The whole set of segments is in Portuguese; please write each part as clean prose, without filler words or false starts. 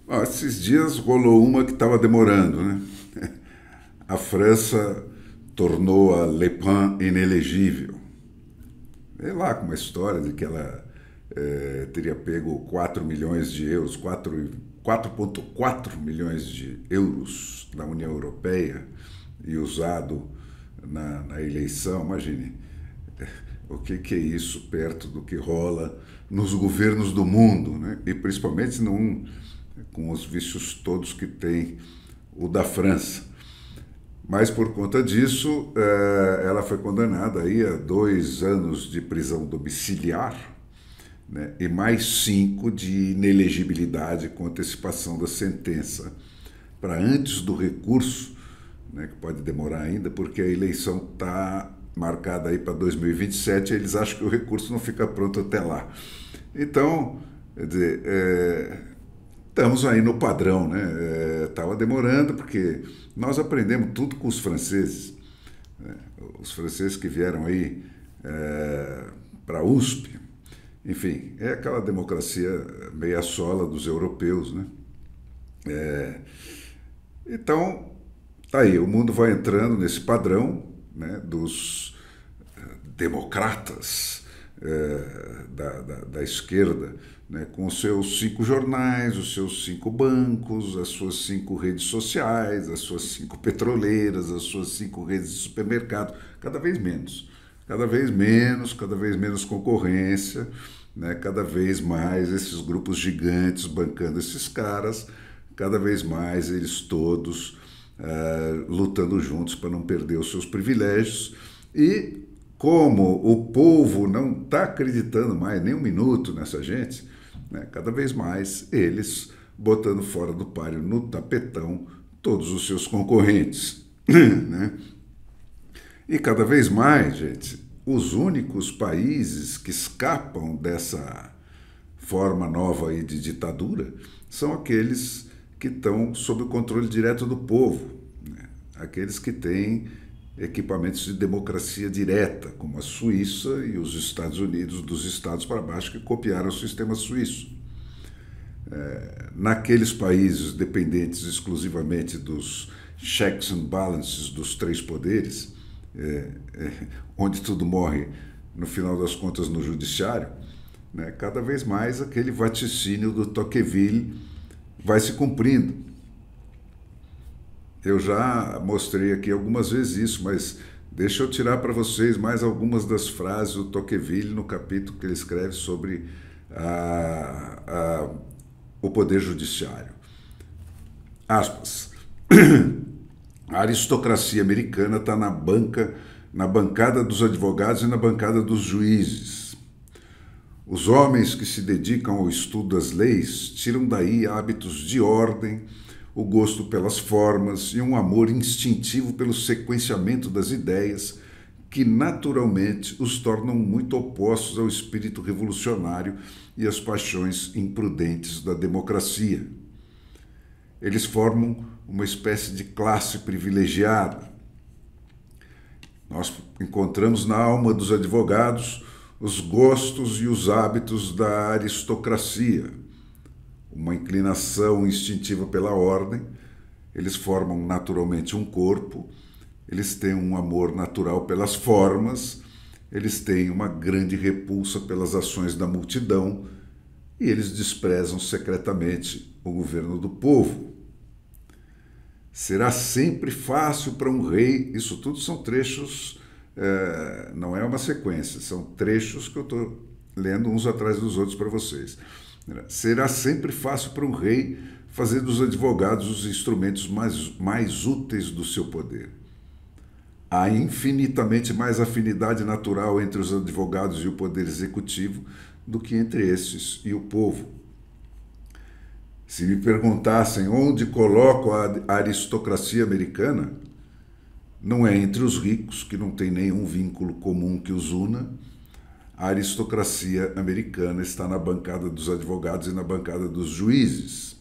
Esses dias rolou uma que estava demorando, né? A França tornou a Le Pen inelegível. É lá com uma história de que ela teria pego 4 milhões de euros, 4,4 milhões de euros da União Europeia e usado na eleição. Imagine o que é isso perto do que rola nos governos do mundo, né? E principalmente com os vícios todos que tem o da França. Mas por conta disso, ela foi condenada aí a 2 anos de prisão domiciliar, né, e mais 5 de inelegibilidade com antecipação da sentença para antes do recurso, né, que pode demorar ainda, porque a eleição está marcada aí para 2027 e eles acham que o recurso não fica pronto até lá. Então, quer dizer, estamos aí no padrão, né? Estava demorando porque nós aprendemos tudo com os franceses, né? Os franceses que vieram aí para a USP, enfim, é aquela democracia meia sola dos europeus, né? Então, tá aí, o mundo vai entrando nesse padrão, né, dos democratas da esquerda, né, com os seus 5 jornais, os seus 5 bancos, as suas 5 redes sociais, as suas 5 petroleiras, as suas 5 redes de supermercado, cada vez menos. Cada vez menos, cada vez menos concorrência, né, cada vez mais esses grupos gigantes bancando esses caras, cada vez mais eles todos lutando juntos para não perder os seus privilégios. E como o povo não está acreditando mais nem um minuto nessa gente, né, cada vez mais eles botando fora do páreo no tapetão todos os seus concorrentes. Né? E cada vez mais, gente, os únicos países que escapam dessa forma nova aí de ditadura são aqueles que estão sob o controle direto do povo, né? Aqueles que têm equipamentos de democracia direta, como a Suíça e os Estados Unidos, dos estados para baixo, que copiaram o sistema suíço. Naqueles países dependentes exclusivamente dos checks and balances dos 3 poderes, onde tudo morre, no final das contas, no judiciário, né, cada vez mais aquele vaticínio do Tocqueville vai se cumprindo. Eu já mostrei aqui algumas vezes isso, mas deixa eu tirar para vocês mais algumas das frases do Tocqueville no capítulo que ele escreve sobre o poder judiciário. Aspas. A aristocracia americana está na bancada dos advogados e na bancada dos juízes. Os homens que se dedicam ao estudo das leis tiram daí hábitos de ordem, o gosto pelas formas e um amor instintivo pelo sequenciamento das ideias que naturalmente os tornam muito opostos ao espírito revolucionário e às paixões imprudentes da democracia. Eles formam uma espécie de classe privilegiada. Nós encontramos na alma dos advogados os gostos e os hábitos da aristocracia, uma inclinação instintiva pela ordem. Eles formam naturalmente um corpo, eles têm um amor natural pelas formas, eles têm uma grande repulsa pelas ações da multidão e eles desprezam secretamente o governo do povo. Será sempre fácil para um rei, isso tudo são trechos, não é uma sequência, são trechos que eu estou lendo uns atrás dos outros para vocês. Será sempre fácil para um rei fazer dos advogados os instrumentos mais úteis do seu poder. Há infinitamente mais afinidade natural entre os advogados e o poder executivo do que entre esses e o povo. Se me perguntassem onde coloco a aristocracia americana, não é entre os ricos, que não tem nenhum vínculo comum que os una. A aristocracia americana está na bancada dos advogados e na bancada dos juízes.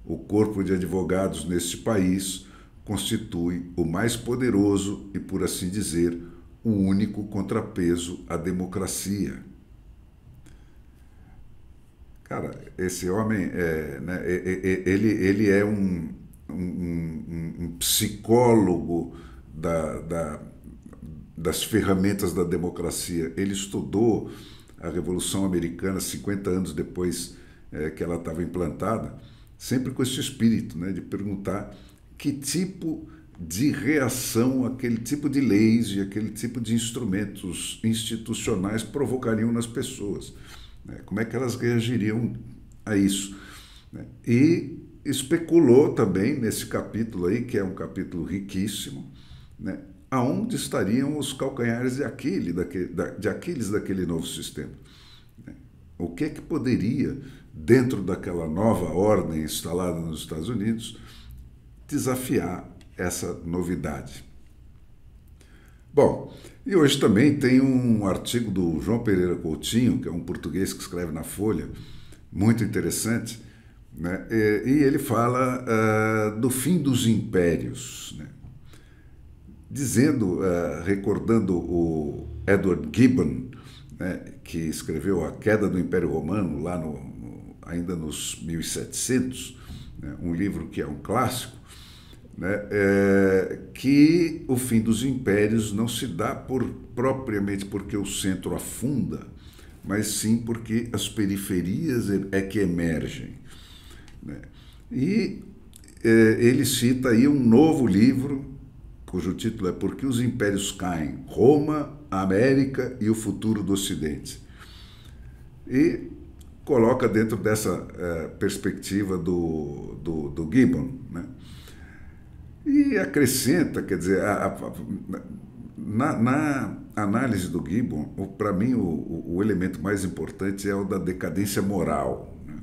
O corpo de advogados neste país constitui o mais poderoso e, por assim dizer, o único contrapeso à democracia. Cara, esse homem, né, ele é um psicólogo da, das ferramentas da democracia. Ele estudou a Revolução Americana 50 anos depois que ela estava implantada, sempre com esse espírito, né, de perguntar que tipo de reação aquele tipo de leis e aquele tipo de instrumentos institucionais provocariam nas pessoas, né? Como é que elas reagiriam a isso, né? E especulou também nesse capítulo aí, que é um capítulo riquíssimo, né? Aonde estariam os calcanhares de Aquiles daquele novo sistema, né? O que é que poderia, dentro daquela nova ordem instalada nos Estados Unidos, desafiar essa novidade. Bom, e hoje também tem um artigo do João Pereira Coutinho, que é um português que escreve na Folha, muito interessante, né? E ele fala do fim dos impérios, né? Dizendo, recordando o Edward Gibbon, né, que escreveu A Queda do Império Romano, lá ainda nos 1700, né, um livro que é um clássico, né, que o fim dos impérios não se dá propriamente porque o centro afunda, mas sim porque as periferias é que emergem, né? E ele cita aí um novo livro, cujo título é Por que os Impérios Caem? Roma, a América e o Futuro do Ocidente. E coloca dentro dessa perspectiva do Gibbon, né? E acrescenta, quer dizer, na análise do Gibbon, para mim o elemento mais importante é o da decadência moral, né?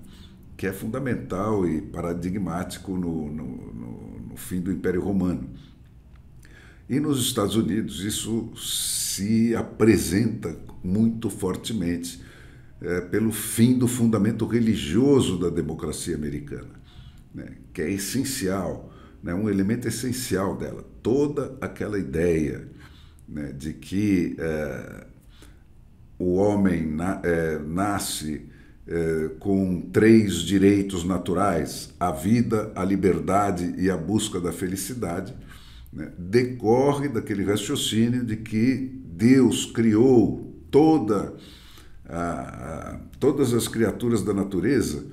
Que é fundamental e paradigmático no fim do Império Romano. E nos Estados Unidos isso se apresenta muito fortemente pelo fim do fundamento religioso da democracia americana, né? Que é essencial, né, um elemento essencial dela, toda aquela ideia, né, de que o homem nasce com 3 direitos naturais, a vida, a liberdade e a busca da felicidade, né, decorre daquele raciocínio de que Deus criou todas as criaturas da natureza,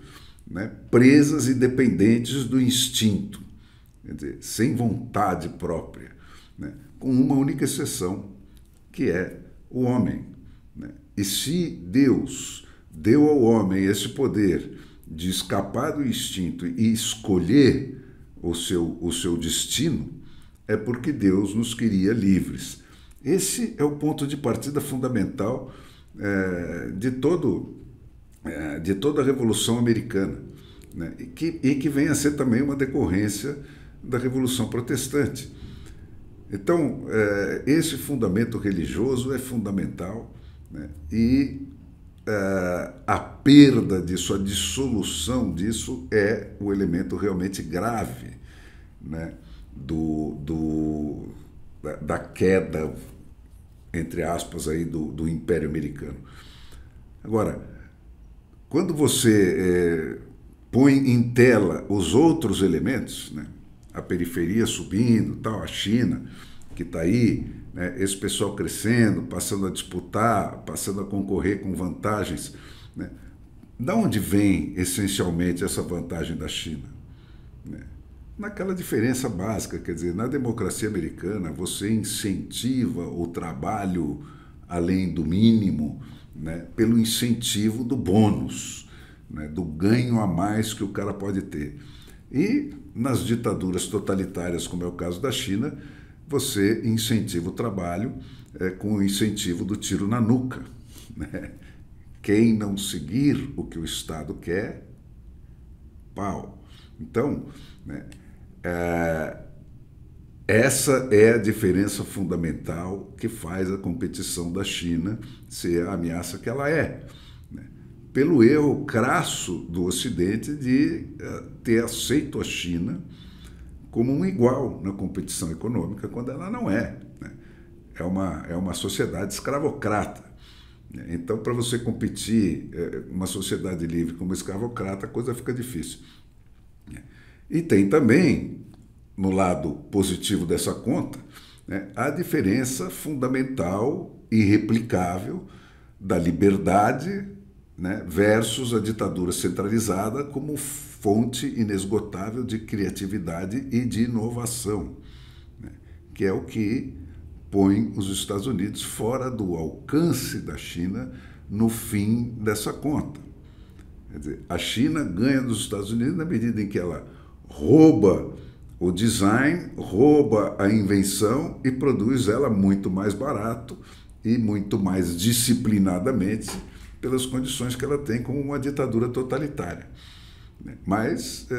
né, presas e dependentes do instinto, quer dizer, sem vontade própria, né? Com uma única exceção, que é o homem, né? E se Deus deu ao homem esse poder de escapar do instinto e escolher o seu destino, é porque Deus nos queria livres. Esse é o ponto de partida fundamental de toda a Revolução Americana, né? E que vem a ser também uma decorrência da Revolução Protestante. Então, esse fundamento religioso é fundamental, né? E a perda disso, a dissolução disso é o elemento realmente grave, né, da queda, entre aspas, aí, do Império Americano. Agora, quando você põe em tela os outros elementos, né, a periferia subindo, tal, a China, que está aí, né, esse pessoal crescendo, passando a disputar, passando a concorrer com vantagens, né? Da onde vem, essencialmente, essa vantagem da China? Né? Naquela diferença básica, quer dizer, na democracia americana, você incentiva o trabalho além do mínimo, né, pelo incentivo do bônus, né, do ganho a mais que o cara pode ter. E nas ditaduras totalitárias, como é o caso da China, você incentiva o trabalho com o incentivo do tiro na nuca, né? Quem não seguir o que o Estado quer, pau. Então, né, essa é a diferença fundamental que faz a competição da China ser a ameaça que ela é, né? Pelo erro crasso do Ocidente de ter aceito a China como um igual na competição econômica, quando ela não é, né? É uma sociedade escravocrata, Então, para você competir uma sociedade livre com uma escravocrata, a coisa fica difícil. E tem também, no lado positivo dessa conta, né, a diferença fundamental, irreplicável, da liberdade, né, versus a ditadura centralizada como fonte inesgotável de criatividade e de inovação, né, que é o que põe os Estados Unidos fora do alcance da China no fim dessa conta. Quer dizer, a China ganha dos Estados Unidos na medida em que ela rouba o design, rouba a invenção e produz ela muito mais barato e muito mais disciplinadamente pelas condições que ela tem como uma ditadura totalitária. Mas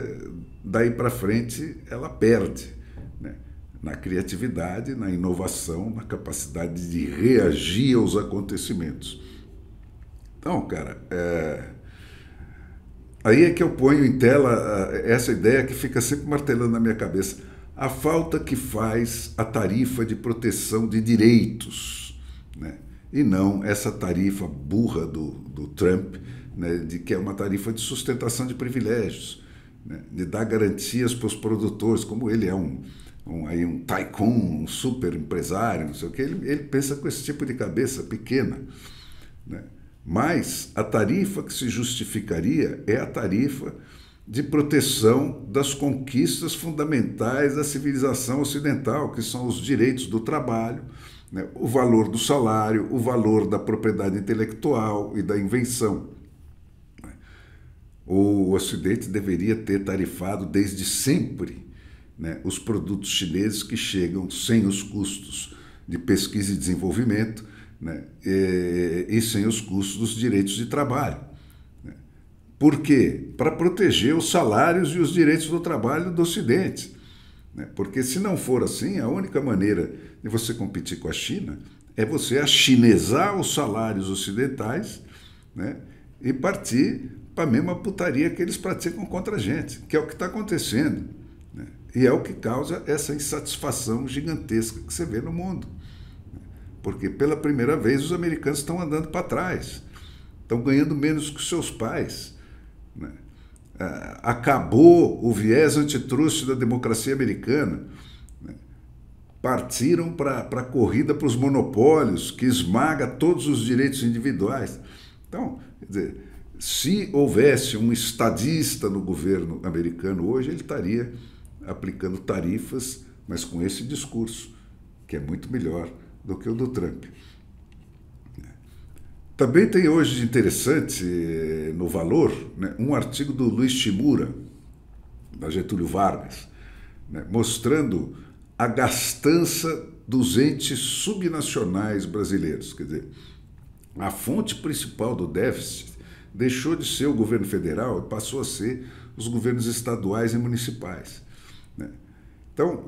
daí para frente ela perde, né, na criatividade, na inovação, na capacidade de reagir aos acontecimentos. Então, cara, aí é que eu ponho em tela essa ideia que fica sempre martelando na minha cabeça. A falta que faz a tarifa de proteção de direitos, né? E não essa tarifa burra do Trump, né? De que é uma tarifa de sustentação de privilégios, né? De dar garantias para os produtores, como ele é um tycoon, um super empresário, não sei o que, ele pensa com esse tipo de cabeça pequena, né? Mas a tarifa que se justificaria é a tarifa de proteção das conquistas fundamentais da civilização ocidental, que são os direitos do trabalho, né, o valor do salário, o valor da propriedade intelectual e da invenção. O Ocidente deveria ter tarifado desde sempre, né, os produtos chineses que chegam sem os custos de pesquisa e desenvolvimento, né, e sem os custos dos direitos de trabalho. Né. Por quê? Para proteger os salários e os direitos do trabalho do Ocidente. Né. Porque se não for assim, a única maneira de você competir com a China é você achinesar os salários ocidentais, né, e partir para a mesma putaria que eles praticam contra a gente, que é o que está acontecendo, né, e é o que causa essa insatisfação gigantesca que você vê no mundo. Porque pela primeira vez os americanos estão andando para trás, estão ganhando menos que os seus pais, né? Acabou o viés antitruste da democracia americana, né? Partiram para a corrida para os monopólios, que esmaga todos os direitos individuais. Então, quer dizer, se houvesse um estadista no governo americano hoje, ele estaria aplicando tarifas, mas com esse discurso, que é muito melhor do que o do Trump. Também tem hoje de interessante no Valor, né, um artigo do Luiz Shimura, da Getúlio Vargas, né, mostrando a gastança dos entes subnacionais brasileiros. Quer dizer, a fonte principal do déficit deixou de ser o governo federal e passou a ser os governos estaduais e municipais. Né? Então,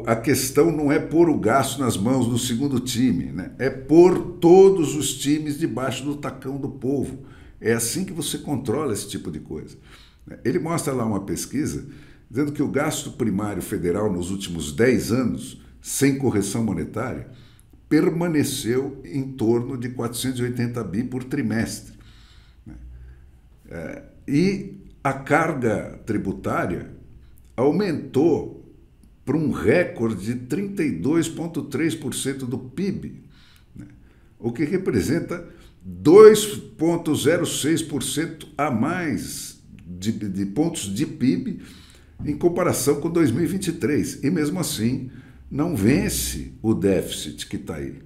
a questão não é pôr o gasto nas mãos do segundo time, né? É pôr todos os times debaixo do tacão do povo. É assim que você controla esse tipo de coisa. Ele mostra lá uma pesquisa dizendo que o gasto primário federal nos últimos 10 anos, sem correção monetária, permaneceu em torno de 480 bi por trimestre. E a carga tributária aumentou para um recorde de 32,3% do PIB, né? O que representa 2,06% a mais de pontos de PIB em comparação com 2023. E mesmo assim, não vence o déficit que está aí.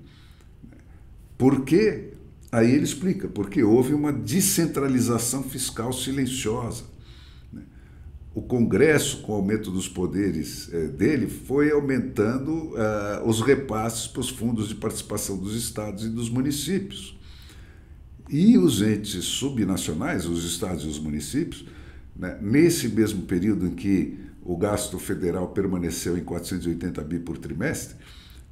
Por quê? Aí ele explica, porque houve uma descentralização fiscal silenciosa. O Congresso, com o aumento dos poderes dele, foi aumentando os repasses para os fundos de participação dos estados e dos municípios. E os entes subnacionais, os estados e os municípios, né, nesse mesmo período em que o gasto federal permaneceu em 480 bi por trimestre,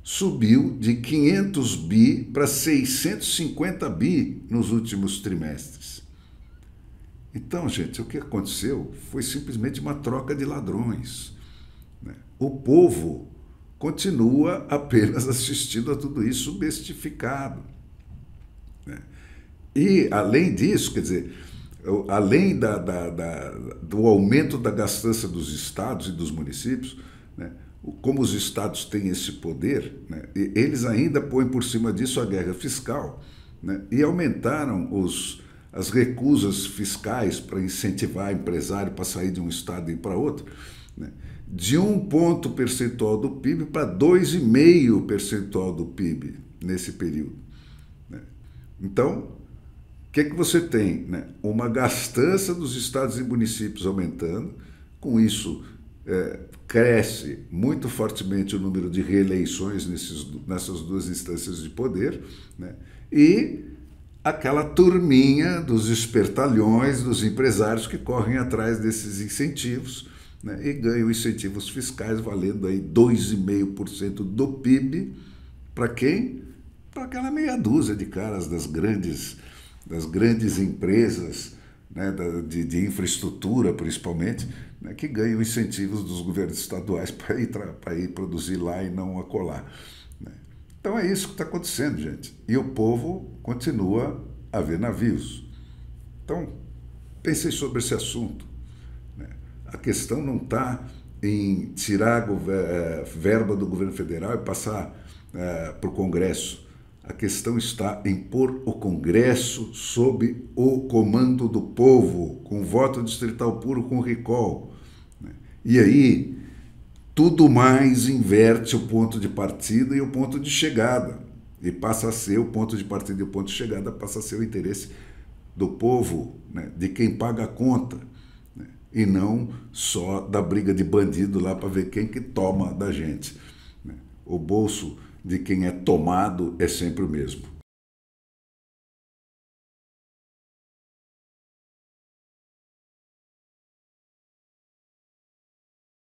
subiu de 500 bi para 650 bi nos últimos trimestres. Então, gente, o que aconteceu foi simplesmente uma troca de ladrões. O povo continua apenas assistindo a tudo isso bestificado, né? E, além disso, quer dizer, além do aumento da gastança dos estados e dos municípios, né, como os estados têm esse poder, né, eles ainda põem por cima disso a guerra fiscal, né, e aumentaram as recusas fiscais para incentivar empresário para sair de um estado e ir para outro, né, de 1 ponto percentual do PIB para 2,5 percentual do PIB nesse período, né? Então, o que você tem, né? Uma gastança dos estados e municípios aumentando, com isso cresce muito fortemente o número de reeleições nessas duas instâncias de poder, né? E aquela turminha dos espertalhões, dos empresários que correm atrás desses incentivos, né? E ganham incentivos fiscais valendo aí 2,5% do PIB para quem? Para aquela meia dúzia de caras das grandes empresas, né, de infraestrutura, principalmente, né, que ganham incentivos dos governos estaduais para ir produzir lá e não acolá, né? Então é isso que está acontecendo, gente. E o povo continua a ver navios. Então, pensei sobre esse assunto, né? A questão não está em tirar verba do governo federal e passar para o Congresso. A questão está em pôr o Congresso sob o comando do povo, com voto distrital puro, com recall, né? E aí, tudo mais inverte o ponto de partida e o ponto de chegada. E passa a ser o ponto de partida e o ponto de chegada, passa a ser o interesse do povo, né? De quem paga a conta, né? E não só da briga de bandido lá para ver quem que toma da gente, né? O bolso de quem é tomado é sempre o mesmo.